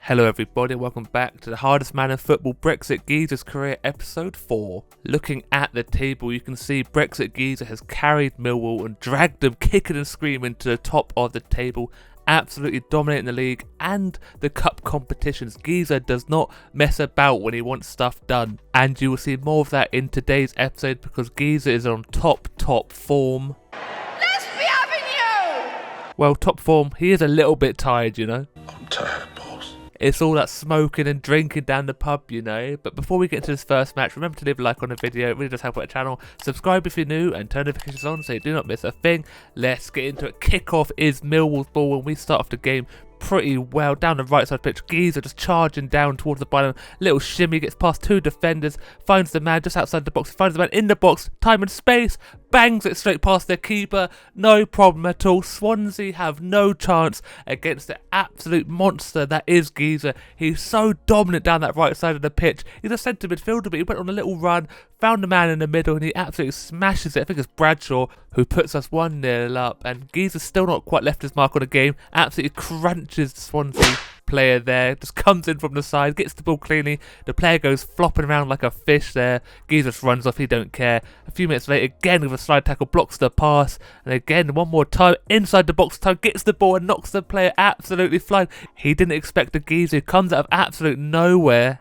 Hello everybody, welcome back to the hardest man in football, Brexit Geezer's career, episode 4. Looking at the table, you can see Brexit Geezer has carried Millwall and dragged them kicking and screaming to the top of the table, absolutely dominating the league and the cup competitions. Geezer does not mess about when he wants stuff done, and you will see more of that in today's episode because Geezer is on top form. Let's be having you! Well, top form, he is a little bit tired, you know. I'm tired, boss. It's all that smoking and drinking down the pub, you know. But before we get into this first match, remember to leave a like on the video. It really does help out the channel. Subscribe if you're new and turn notifications on so you do not miss a thing. Let's get into it. Kickoff is Millwall's ball when we start off the game pretty well down the right side pitch. Geezer just charging down towards the bottom. Little shimmy, gets past two defenders, finds the man just outside the box, finds the man in the box, time and space, bangs it straight past their keeper. No problem at all. Swansea have no chance against the absolute monster that is Geezer. He's so dominant down that right side of the pitch. He's a centre midfielder, but he went on a little run, found the man in the middle, and he absolutely smashes it. I think it's Bradshaw who puts us 1-0 up, and Geezer's still not quite left his mark on the game. Absolutely crunches the Swansea player there, just comes in from the side, gets the ball cleanly, the player goes flopping around like a fish there. Geezer just runs off, he don't care. A few minutes later, again with a slide tackle, blocks the pass, and again one more time inside the box time, gets the ball and knocks the player absolutely flying. He didn't expect a Geezer who comes out of absolute nowhere,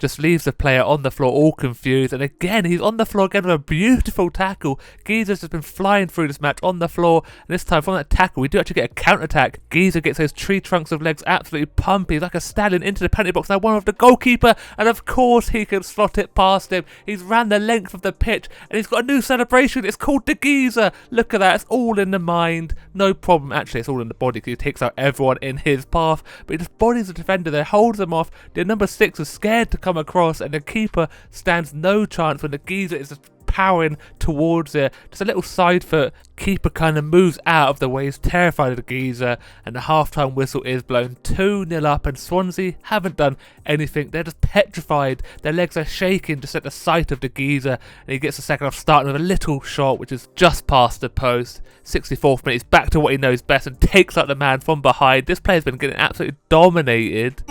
just leaves the player on the floor all confused, and again he's on the floor again with a beautiful tackle. Geezer's just been flying through this match on the floor, and this time from that tackle we do actually get a counter-attack. Geezer gets those tree trunks of legs absolutely pumpy, he's like a stallion into the penalty box, now one of the goalkeeper, and of course he can slot it past him. He's ran the length of the pitch and he's got a new celebration. It's called the Geezer. Look at that, it's all in the mind, no problem. Actually it's all in the body because he takes out everyone in his path, but he just bodies the defender there, holds them off. The number 6 is scared to come across, and the keeper stands no chance when the Geezer is just powering towards it. Just a little side foot, keeper kind of moves out of the way, he's terrified of the Geezer, and the half-time whistle is blown. 2-0 up, and Swansea haven't done anything. They're just petrified, their legs are shaking just at the sight of the Geezer, and he gets the second half starting with a little shot which is just past the post. 64th minute, he's back to what he knows best and takes out the man from behind. This player's been getting absolutely dominated.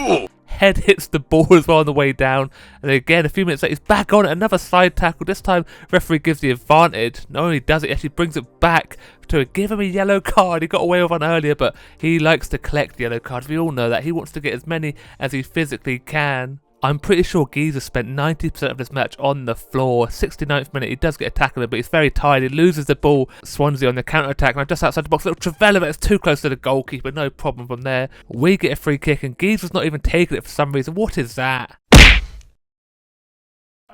Head hits the ball as well on the way down, and again a few minutes later he's back on it, another side tackle. This time referee gives the advantage. Not only does it, he actually brings it back to give him a yellow card. He got away with one earlier, but he likes to collect yellow cards. We all know that. He wants to get as many as he physically can. I'm pretty sure Geezer spent 90% of this match on the floor. 69th minute, he does get a tackle, but he's very tired. He loses the ball. Swansea on the counter-attack. Now just outside the box, little Travella, but it's too close to the goalkeeper. No problem from there. We get a free kick, and Geezer's not even taking it for some reason. What is that?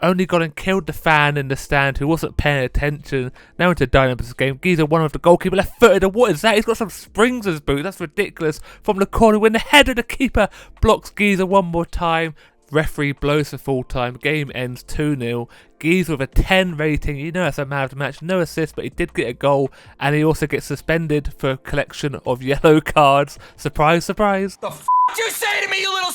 Only gone and killed the fan in the stand who wasn't paying attention. Now into Dynamis' game. Geezer one with the goalkeeper, left-footed, and what is that? He's got some springs in his boot. That's ridiculous. From the corner, when the head of the keeper blocks Geezer one more time. Referee blows for full time, game ends 2-0. Geezer with a 10 rating, you know that's a man of the match, no assist, but he did get a goal, and he also gets suspended for a collection of yellow cards. Surprise, surprise. The f*** you say to me, you little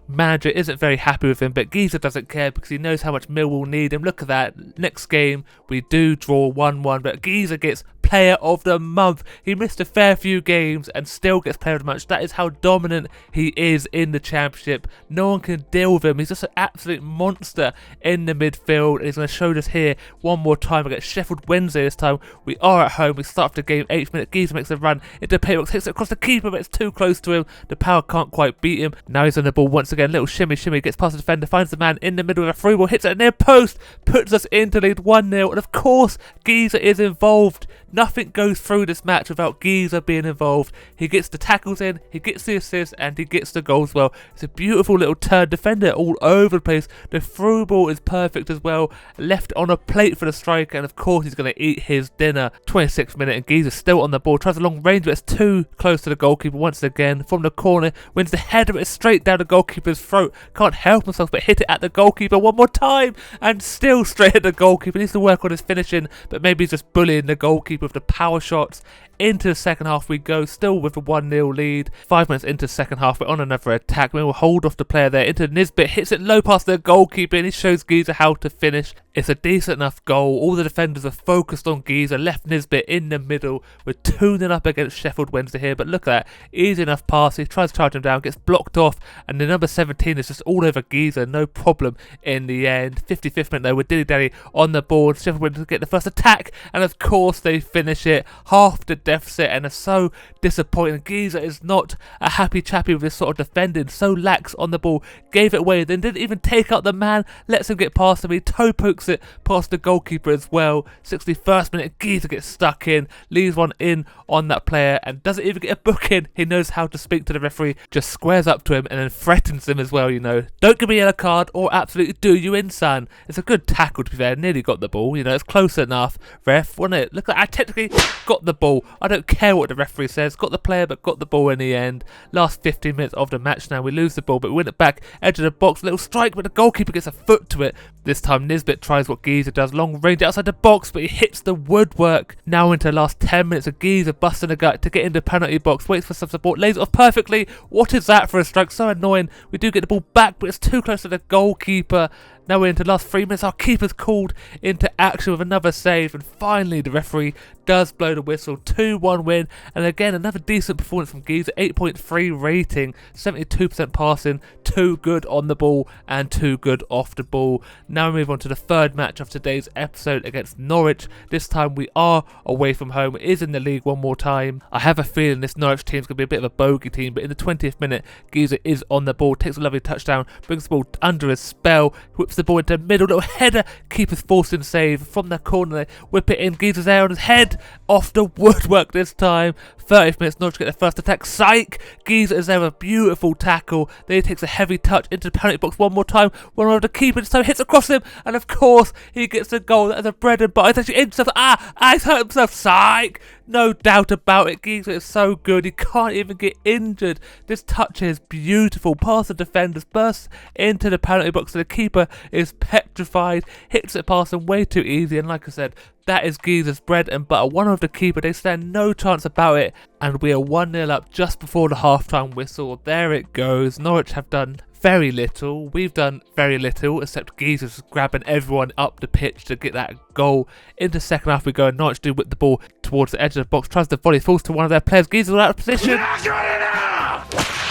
Manager isn't very happy with him, but Geezer doesn't care because he knows how much Millwall need him. Look at that, next game we do draw 1-1, but Geezer gets player of the month. He missed a fair few games and still gets player of the month. That is how dominant he is in the championship. No one can deal with him. He's just an absolute monster in the midfield, and he's going to show us here one more time against Sheffield Wednesday. This time we are at home. We start off the game, 8th minute. Geezer makes a run into the paybox, hits it across the keeper, but it's too close to him. The power can't quite beat him. Now he's on the ball once again. Little shimmy, gets past the defender, finds the man in the middle with a free ball, hits it near post, puts us into lead 1-0, and of course Geezer is involved. Nothing goes through this match without Geezer being involved. He gets the tackles in, he gets the assist, and he gets the goals well. It's a beautiful little turn, defender all over the place. The through ball is perfect as well, left on a plate for the striker, and of course he's going to eat his dinner. 26th minute, and Geezer's still on the ball, tries a long range, but it's too close to the goalkeeper once again. From the corner, wins the header, but it's straight down the goalkeeper's throat. Can't help himself but hit it at the goalkeeper one more time, and still straight at the goalkeeper. Needs to work on his finishing, but maybe he's just bullying the goalkeeper. goalkeeper with the power shots. Into the second half we go, still with a 1-0 lead. 5 minutes into the second half, we're on another attack. We'll hold off the player there. Into Nisbet, hits it low past the goalkeeper, and he shows Giza how to finish. It's a decent enough goal. All the defenders are focused on Giza, left Nisbet in the middle. We're 2-0 up against Sheffield Wednesday here, but look at that. Easy enough pass. He tries to charge him down, gets blocked off, and the number 17 is just all over Giza. No problem in the end. 55th minute though, with Dilly Dally on the board. Sheffield Wednesday get the first attack, and of course they finish it. Half the deficit, and are so disappointing. Giza is not a happy chappy with this sort of defending. So lax on the ball. Gave it away, then didn't even take out the man. Lets him get past him. He toe pokes it past the goalkeeper as well. 61st minute, Giza gets stuck in, leaves one in on that player, and doesn't even get a book in. He knows how to speak to the referee, just squares up to him and then threatens him as well, you know. Don't give me a yellow card or absolutely do you in, son. It's a good tackle, to be fair. Nearly got the ball, you know. It's close enough. Ref, wasn't it? Look, I technically got the ball. I don't care what the referee says. Got the player, but got the ball in the end. Last 15 minutes of the match now. We lose the ball, but we win it back. Edge of the box, little strike, but the goalkeeper gets a foot to it. This time Nisbet tries what Giza does. Long range outside the box, but he hits the woodwork. Now into the last 10 minutes of Giza busting a gut to get into the penalty box. Waits for some support. Lays it off perfectly. What is that for a strike? So annoying. We do get the ball back, but it's too close to the goalkeeper. Now we're into the last 3 minutes. Our keeper's called into action with another save, and finally the referee does blow the whistle. 2-1 win, and again another decent performance from Giza. 8.3 rating, 72% passing, too good on the ball and too good off the ball. Now we move on to the third match of today's episode against Norwich. This time we are away from home. It is in the league one more time. I have a feeling this Norwich team's going to be a bit of a bogey team, but in the 20th minute Giza is on the ball, takes a lovely touchdown, brings the ball under his spell, whips the ball into the middle, little header, keeper's forcing save from the corner, they whip it in, Giza's there on his head, off the woodwork this time. 30th minutes, Norwich get the first attack, psych, Giza is there with a beautiful tackle, then he takes a heavy touch into the penalty box one more time, one over the keeper, this time hits across him, and of course he gets the goal. That is a bread and butter. He's actually himself, he's hurt himself, psych, no doubt about it. Giza is so good, he can't even get injured. This touch is beautiful, past the defenders, bursts into the penalty box, and the keeper is petrified, hits it past him way too easy, and like I said, that is Giza's bread and butter. One of the keeper, they stand no chance about it, and we are 1-0 up just before the half-time whistle. There it goes. Norwich have done very little. We've done very little, except Giza's grabbing everyone up the pitch to get that goal. Into the second half we go, and Norwich do whip the ball towards the edge of the box, tries to volley, falls to one of their players. Giza's out of position.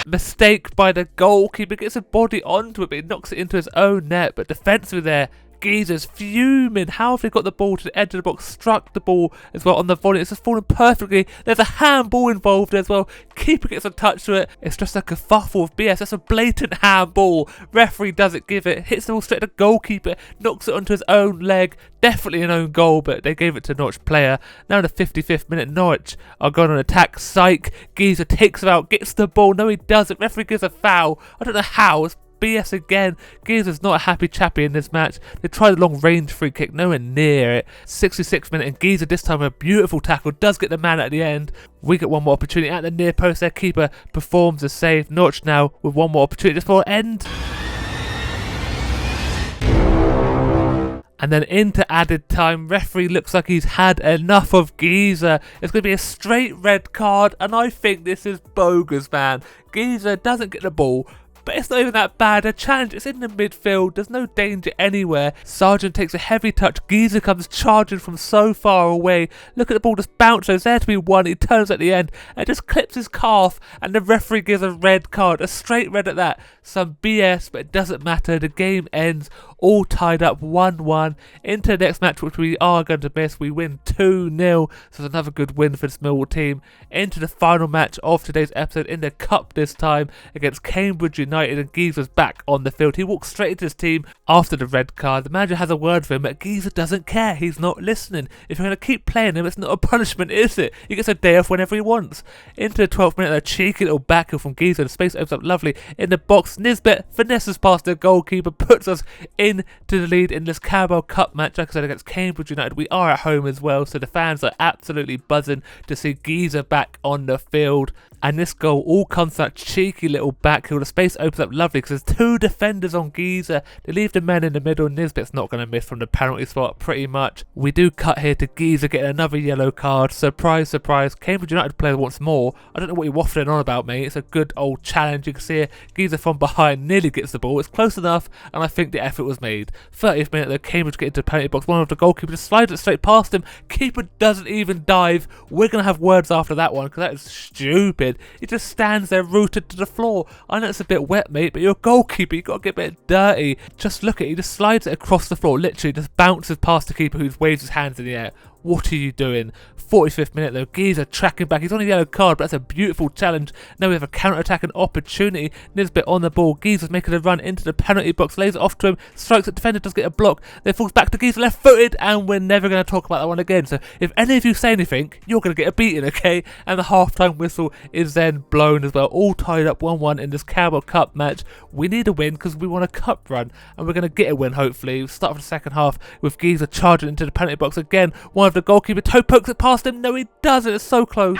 Mistake by the goalkeeper, gets a body onto it, but he knocks it into his own net. But defensively there, Giza's fuming. How have they got the ball to the edge of the box? Struck the ball as well on the volley. It's just fallen perfectly. There's a handball involved as well. Keeper gets a touch to it. It's just a kerfuffle of BS. That's a blatant handball. Referee doesn't give it. Hits the ball straight to the goalkeeper. Knocks it onto his own leg. Definitely an own goal, but they gave it to Norwich player. Now in the 55th minute, Norwich are going on attack. Psych. Giza takes him out. Gets the ball. No, he doesn't. Referee gives a foul. I don't know how. It's BS again. Giza's not a happy chappy in this match. They tried a long range free kick, nowhere near it. 66th minute, and Giza this time with a beautiful tackle does get the man at the end. We get one more opportunity at the near post. Their keeper performs a save. Norwich now with one more opportunity just before end. And then into added time, referee looks like he's had enough of Giza. It's going to be a straight red card, and I think this is bogus, man. Giza doesn't get the ball, but it's not even that bad. A challenge, it's in the midfield, there's no danger anywhere. Sargent takes a heavy touch, Giza comes charging from so far away. Look at the ball just bounce, there's there to be one, he turns at the end and just clips his calf, and the referee gives a red card, a straight red at that. Some BS, but it doesn't matter, the game ends all tied up 1-1. Into the next match, which we are going to miss, we win 2-0, so it's another good win for this Millwall team. Into the final match of today's episode in the Cup this time against Cambridge United, and Giza's back on the field. He walks straight into his team after the red card. The manager has a word for him, but Giza doesn't care. He's not listening. If you're going to keep playing him, it's not a punishment, is it? He gets a day off whenever he wants. Into the 12th minute, a cheeky little backheel from Giza. The space opens up lovely in the box. Nisbet finesses past the goalkeeper, puts us into the lead in this Carabao Cup match. Like I said, against Cambridge United, we are at home as well, so the fans are absolutely buzzing to see Giza back on the field. And this goal all comes from that cheeky little backheel. The space opens opens up lovely because there's 2 defenders on Giza. They leave the men in the middle. Nisbet's not going to miss from the penalty spot pretty much. We do cut here to Giza getting another yellow card. Surprise, surprise. Cambridge United player wants more. I don't know what you're waffling on about, mate. It's a good old challenge. You can see it. Giza from behind nearly gets the ball. It's close enough, and I think the effort was made. 30th minute, though, Cambridge get into the penalty box. One of the goalkeepers just slides it straight past him. Keeper doesn't even dive. We're going to have words after that one because that is stupid. He just stands there rooted to the floor. I know it's a bit wet, mate, but you're a goalkeeper. You've got to get a bit dirty. Just look at it. He just slides it across the floor. Literally just bounces past the keeper who waves his hands in the air. What are you doing? 45th minute though, Giza tracking back. He's on a yellow card, but that's a beautiful challenge. Now we have a counter-attack and opportunity. Nisbet on the ball. Giza's making a run into the penalty box, lays it off to him, strikes the defender, does get a block, then falls back to Giza left-footed, and we're never going to talk about that one again. So if any of you say anything, you're going to get a beating, okay? And the half-time whistle is then blown as well. All tied up 1-1 in this Carabao Cup match. We need a win because we want a cup run, and we're going to get a win hopefully. We'll start for the second half with Giza charging into the penalty box again. One of the goalkeeper toe pokes it past him. No, he doesn't. It's so close.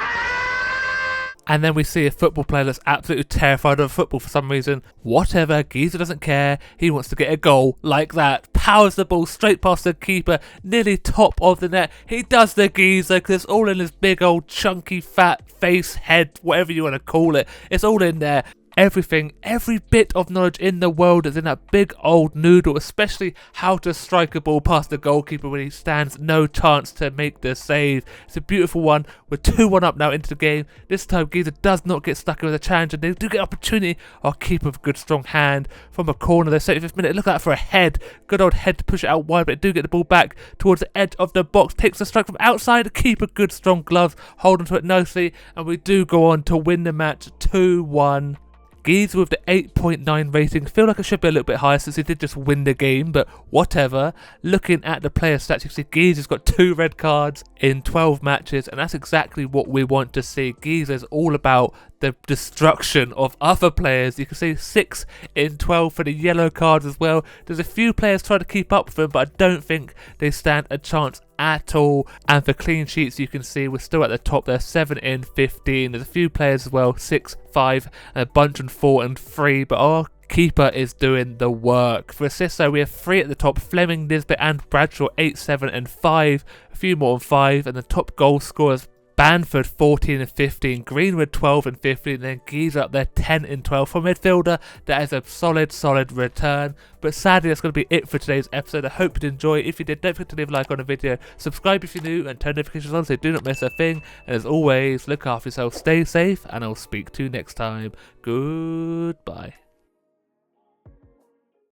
And then we see a football player that's absolutely terrified of football for some reason. Whatever, Giza doesn't care. He wants to get a goal like that. Powers the ball straight past the keeper, nearly top of the net. He does the Giza because it's all in his big old chunky fat face, head, whatever you want to call it. It's all in there. Everything, every bit of knowledge in the world is in that big old noodle, especially how to strike a ball past the goalkeeper when he stands no chance to make the save. It's a beautiful one. We're 2-1 up now into the game. This time Giza does not get stuck with a challenge and they do get opportunity. Our keeper with a good strong hand from a corner. The 75th minute, look at that for a head. Good old head to push it out wide, but they do get the ball back towards the edge of the box. Takes the strike from outside. The keeper, good strong gloves, hold onto it nicely, and we do go on to win the match 2-1. Giza with the 8.9 rating. Feel like it should be a little bit higher since he did just win the game, but whatever. Looking at the player stats, you can see Giza's got 2 red cards in 12 matches, and that's exactly what we want to see. Giza is all about the destruction of other players. You can see 6 in 12 for the yellow cards as well. There's a few players trying to keep up with him, but I don't think they stand a chance at all. And for clean sheets, you can see we're still at the top there, 7 in 15. There's a few players as well, 6, 5, and a bunch on 4 and 3, but our keeper is doing the work. For assists though, we have 3 at the top, Fleming, Nisbet and Bradshaw 8, 7 and 5, a few more on 5, and the top goal scorers Banford 14 and 15, Greenwood 12 and 15, and then Giza up there 10 and 12. For midfielder, that is a solid return. But sadly, that's going to be it for today's episode. I hope you enjoyed. If you did, don't forget to leave a like on the video, subscribe if you're new, and turn notifications on so you do not miss a thing. And as always, look after yourself, stay safe, and I'll speak to you next time. Goodbye.